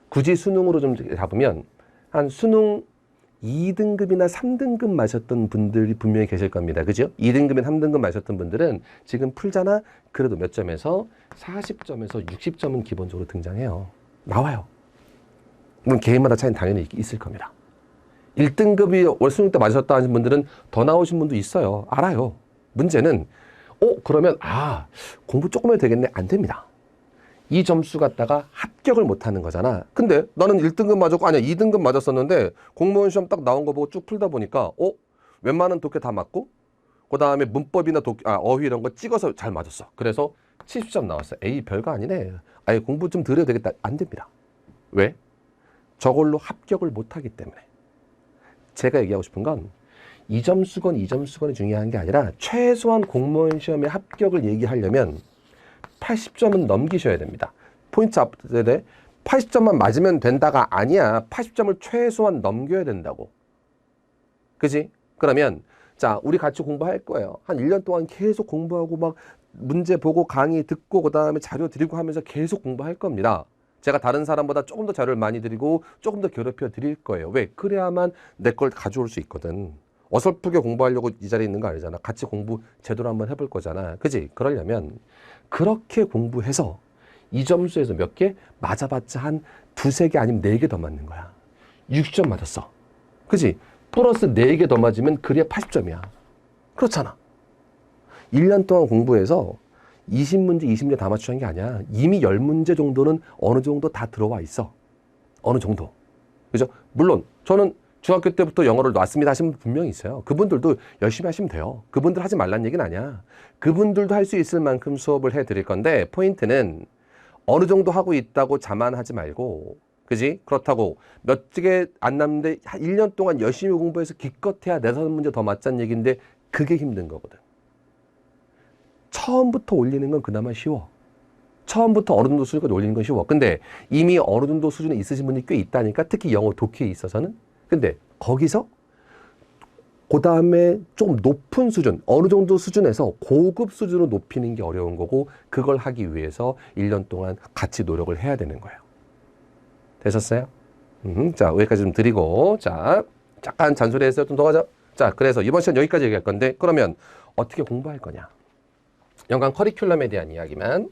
굳이 수능으로 좀 잡으면 한 수능 2등급이나 3등급 마셨던 분들이 분명히 계실 겁니다. 그죠? 2등급이나 3등급 마셨던 분들은 지금 풀잖아? 그래도 몇 점에서 40점에서 60점은 기본적으로 등장해요. 나와요. 물론 개인마다 차이는 당연히 있을 겁니다. 1등급이 올 수능 때 맞으셨다 하신 분들은 더 나오신 분도 있어요. 알아요. 문제는 그러면 공부 조금 해도 되겠네. 안 됩니다. 이 점수 갖다가 합격을 못하는 거잖아. 근데 나는 1등급 맞았고 아니야 2등급 맞았었는데 공무원 시험 딱 나온 거 보고 쭉 풀다 보니까 웬만한 독해 다 맞고 그 다음에 문법이나 어휘 이런 거 찍어서 잘 맞았어. 그래서 70점 나왔어. 에이 별거 아니네. 아예 공부 좀 덜 해도 되겠다. 안 됩니다. 왜? 저걸로 합격을 못하기 때문에. 제가 얘기하고 싶은 건 이 점수건 이 점수건이 중요한 게 아니라 최소한 공무원 시험의 합격을 얘기하려면 80점은 넘기셔야 됩니다. 포인트 앞에 80점만 맞으면 된다가 아니야. 80점을 최소한 넘겨야 된다고. 그지? 그러면 자, 우리 같이 공부할 거예요. 한 1년 동안 계속 공부하고 막 문제 보고 강의 듣고 그다음에 자료 드리고 하면서 계속 공부할 겁니다. 제가 다른 사람보다 조금 더 자료를 많이 드리고 조금 더 괴롭혀 드릴 거예요. 왜? 그래야만 내 걸 가져올 수 있거든. 어설프게 공부하려고 이 자리에 있는 거 아니잖아. 같이 공부 제대로 한번 해볼 거잖아. 그지? 그러려면 그렇게 공부해서 이 점수에서 몇 개 맞아봤자 한 두세 개 아니면 4개 더 맞는 거야. 60점 맞았어. 그지? 플러스 4개 더 맞으면 그래야 80점이야. 그렇잖아. 1년 동안 공부해서 20문제, 20문제 다 맞추는 게 아니야. 이미 10문제 정도는 어느 정도 다 들어와 있어. 어느 정도. 그죠? 물론 저는 중학교 때부터 영어를 놨습니다 하시는 분 분명히 있어요. 그분들도 열심히 하시면 돼요. 그분들 하지 말라는 얘기는 아니야. 그분들도 할 수 있을 만큼 수업을 해드릴 건데 포인트는 어느 정도 하고 있다고 자만하지 말고 그지? 그렇다고 몇 개 안 남는데 1년 동안 열심히 공부해서 기껏해야 4-5문제 더 맞자는 얘기인데 그게 힘든 거거든. 처음부터 올리는 건 그나마 쉬워. 처음부터 어느 정도 수준까지 올리는 건 쉬워. 근데 이미 어느 정도 수준에 있으신 분이 꽤 있다니까 특히 영어 독해에 있어서는. 근데 거기서 그 다음에 좀 높은 수준, 어느 정도 수준에서 고급 수준으로 높이는 게 어려운 거고 그걸 하기 위해서 1년 동안 같이 노력을 해야 되는 거예요. 되셨어요? 자, 여기까지 좀 드리고 자, 잠깐 잔소리했어요. 좀 더 가자. 자, 그래서 이번 시간 여기까지 얘기할 건데 그러면 어떻게 공부할 거냐? 연간 커리큘럼에 대한 이야기만.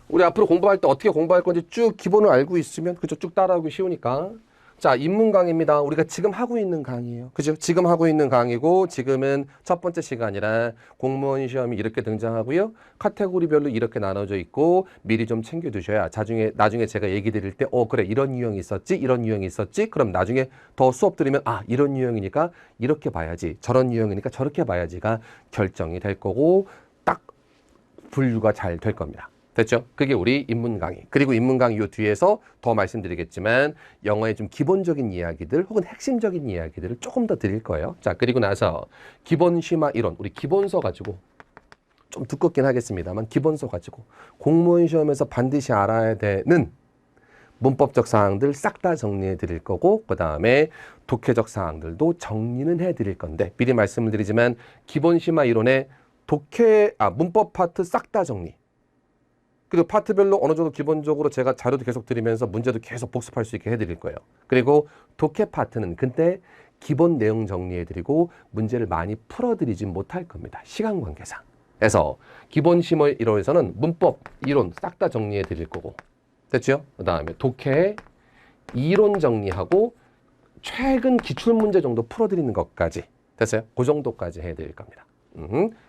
우리 앞으로 공부할 때 어떻게 공부할 건지 쭉 기본을 알고 있으면 그죠? 쭉 따라오기 쉬우니까. 자, 입문 강의입니다. 우리가 지금 하고 있는 강의예요. 그죠? 지금 하고 있는 강의고 지금은 첫 번째 시간이라 공무원 시험이 이렇게 등장하고요. 카테고리별로 이렇게 나눠져 있고 미리 좀 챙겨 두셔야 나중에 제가 얘기 드릴 때 그래 이런 유형이 있었지 이런 유형이 있었지 그럼 나중에 더 수업 들으면 이런 유형이니까 이렇게 봐야지 저런 유형이니까 저렇게 봐야지가 결정이 될 거고 딱 분류가 잘 될 겁니다. 됐죠? 그게 우리 입문 강의. 그리고 입문 강의 요 뒤에서 더 말씀드리겠지만 영어의 좀 기본적인 이야기들 혹은 핵심적인 이야기들을 조금 더 드릴 거예요. 자, 그리고 나서 기본 심화 이론, 우리 기본서 가지고 좀 두껍긴 하겠습니다만 기본서 가지고 공무원 시험에서 반드시 알아야 되는 문법적 사항들 싹 다 정리해 드릴 거고 그 다음에 독해적 사항들도 정리는 해 드릴 건데 미리 말씀을 드리지만 기본 심화 이론의 문법 파트 싹 다 정리. 그리고 파트별로 어느 정도 기본적으로 제가 자료도 계속 드리면서 문제도 계속 복습할 수 있게 해드릴 거예요. 그리고 독해 파트는 근데 기본 내용 정리해드리고 문제를 많이 풀어드리지 못할 겁니다. 시간 관계상. 그래서 기본 심화 이론에서는 문법, 이론 싹 다 정리해드릴 거고 됐죠? 그 다음에 독해, 이론 정리하고 최근 기출문제 정도 풀어드리는 것까지 됐어요? 그 정도까지 해드릴 겁니다.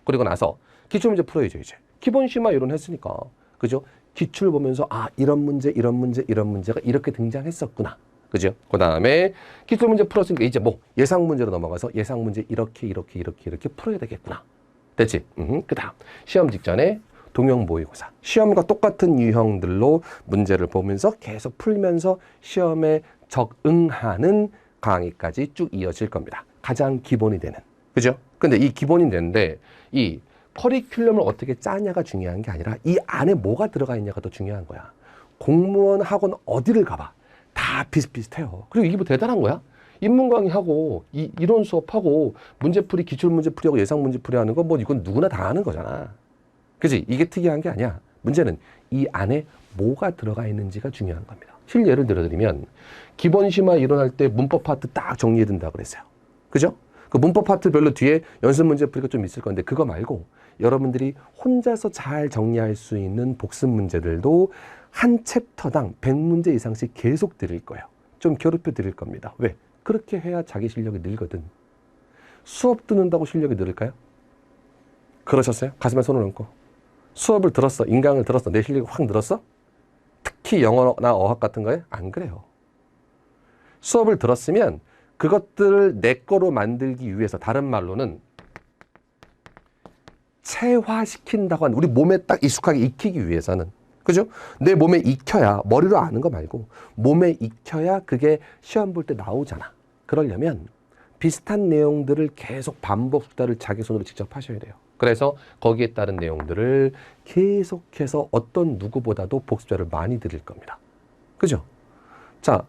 그리고 나서 기출문제 풀어야죠 이제. 기본 심화 이론 했으니까. 그죠? 기출 보면서 이런 문제, 이런 문제, 이런 문제가 이렇게 등장했었구나. 그죠? 그 다음에 기출 문제 풀었으니까 이제 뭐 예상 문제로 넘어가서 예상 문제 이렇게 풀어야 되겠구나. 됐지? 그 다음 시험 직전에 동형 모의고사. 시험과 똑같은 유형들로 문제를 보면서 계속 풀면서 시험에 적응하는 강의까지 쭉 이어질 겁니다. 가장 기본이 되는. 그죠? 근데 이 기본이 되는데 이 커리큘럼을 어떻게 짜냐가 중요한 게 아니라 이 안에 뭐가 들어가 있냐가 더 중요한 거야. 공무원 학원 어디를 가봐. 다 비슷비슷해요. 그리고 이게 뭐 대단한 거야? 입문 강의하고 이론 수업하고 문제풀이, 기출문제풀이하고 예상문제풀이 하는 거 뭐 이건 누구나 다 아는 거잖아. 그치? 이게 특이한 게 아니야. 문제는 이 안에 뭐가 들어가 있는지가 중요한 겁니다. 실예를 들어드리면 기본 심화 이론할 때 문법 파트 딱 정리해 둔다고 그랬어요. 그죠? 그 문법 파트별로 뒤에 연습 문제풀이가 좀 있을 건데 그거 말고 여러분들이 혼자서 잘 정리할 수 있는 복습 문제들도 한 챕터당 100문제 이상씩 계속 드릴 거예요. 좀 괴롭혀 드릴 겁니다. 왜? 그렇게 해야 자기 실력이 늘거든. 수업 듣는다고 실력이 늘을까요? 그러셨어요? 가슴에 손을 얹고. 수업을 들었어. 인강을 들었어. 내 실력이 확 늘었어? 특히 영어나 어학 같은 거에? 안 그래요. 수업을 들었으면 그것들을 내 거로 만들기 위해서 다른 말로는 체화시킨다고 하는 우리 몸에 딱 익숙하게 익히기 위해서는 그죠? 내 몸에 익혀야 머리로 아는 거 말고 몸에 익혀야 그게 시험 볼 때 나오잖아. 그러려면 비슷한 내용들을 계속 반복 숙달을 자기 손으로 직접 하셔야 돼요. 그래서 거기에 따른 내용들을 계속해서 어떤 누구보다도 복습자를 많이 드릴 겁니다. 그죠? 자,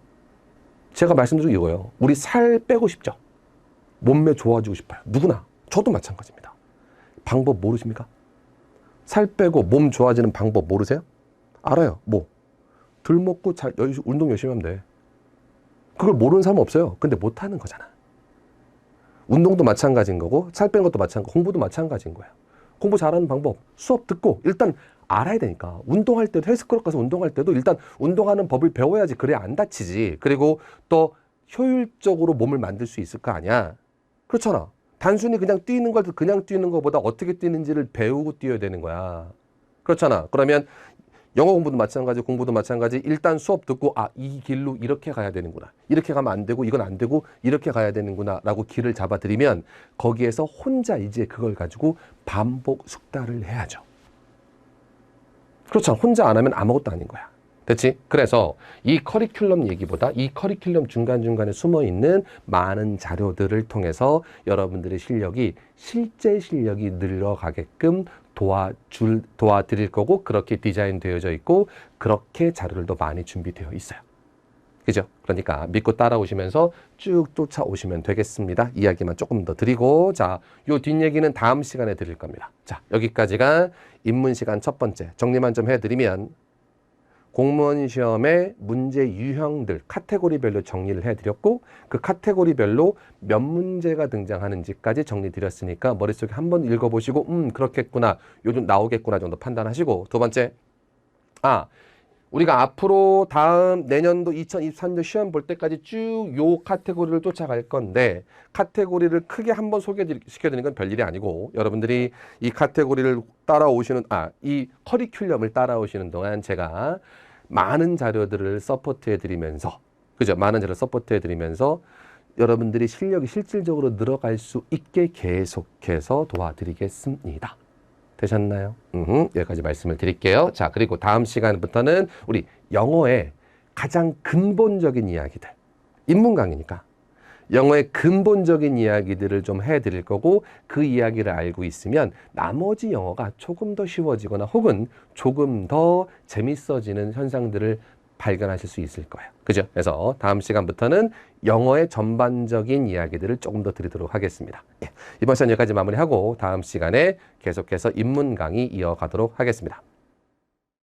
제가 말씀드린 이거예요. 우리 살 빼고 싶죠? 몸매 좋아지고 싶어요. 누구나. 저도 마찬가지입니다. 방법 모르십니까? 살 빼고 몸 좋아지는 방법 모르세요? 알아요. 뭐? 덜 먹고 운동 열심히 하면 돼. 그걸 모르는 사람 없어요. 근데 못하는 거잖아. 운동도 마찬가지인 거고 살 뺀 것도 마찬가지고 공부도 마찬가지인 거예요. 공부 잘하는 방법 수업 듣고 일단 알아야 되니까 운동할 때도 헬스클럽 가서 운동할 때도 일단 운동하는 법을 배워야지 그래야 안 다치지. 그리고 또 효율적으로 몸을 만들 수 있을 거 아니야. 그렇잖아. 단순히 그냥 뛰는 걸 그냥 뛰는 것보다 어떻게 뛰는지를 배우고 뛰어야 되는 거야. 그렇잖아. 그러면 영어 공부도 마찬가지, 공부도 마찬가지. 일단 수업 듣고 이 길로 이렇게 가야 되는구나. 이렇게 가면 안 되고 이건 안 되고 이렇게 가야 되는구나 라고 길을 잡아드리면 거기에서 혼자 이제 그걸 가지고 반복 숙달을 해야죠. 그렇죠. 혼자 안 하면 아무것도 아닌 거야. 됐지? 그래서 이 커리큘럼 얘기보다 이 커리큘럼 중간중간에 숨어있는 많은 자료들을 통해서 여러분들의 실제 실력이 늘어가게끔 도와드릴 거고 그렇게 디자인되어져 있고 그렇게 자료들도 많이 준비되어 있어요. 그죠? 그러니까 믿고 따라오시면서 쭉 쫓아오시면 되겠습니다. 이야기만 조금 더 드리고 자, 요 뒷얘기는 다음 시간에 드릴 겁니다. 자, 여기까지가 입문 시간 첫 번째 정리만 좀 해드리면 공무원 시험의 문제 유형들 카테고리별로 정리를 해드렸고 그 카테고리별로 몇 문제가 등장하는지까지 정리드렸으니까 머릿속에 한번 읽어보시고 그렇겠구나 요즘 나오겠구나 정도 판단하시고 두 번째 우리가 앞으로 다음 내년도 2023년 시험 볼 때까지 쭉 요 카테고리를 쫓아갈 건데 카테고리를 크게 한번 소개시켜드리는 건 별일이 아니고 여러분들이 이 카테고리를 따라오시는 이 커리큘럼을 따라오시는 동안 제가 많은 자료들을 서포트해드리면서 그죠? 많은 자료를 서포트해드리면서 여러분들이 실력이 실질적으로 늘어갈 수 있게 계속해서 도와드리겠습니다. 되셨나요? 여기까지 말씀을 드릴게요. 자, 그리고 다음 시간부터는 우리 영어의 가장 근본적인 이야기들, 인문 강의니까 영어의 근본적인 이야기들을 좀 해드릴 거고 그 이야기를 알고 있으면 나머지 영어가 조금 더 쉬워지거나 혹은 조금 더 재밌어지는 현상들을 발견하실 수 있을 거예요. 그죠? 그래서 다음 시간부터는 영어의 전반적인 이야기들을 조금 더 드리도록 하겠습니다. 이번 시간 여기까지 마무리하고 다음 시간에 계속해서 인문 강의 이어가도록 하겠습니다.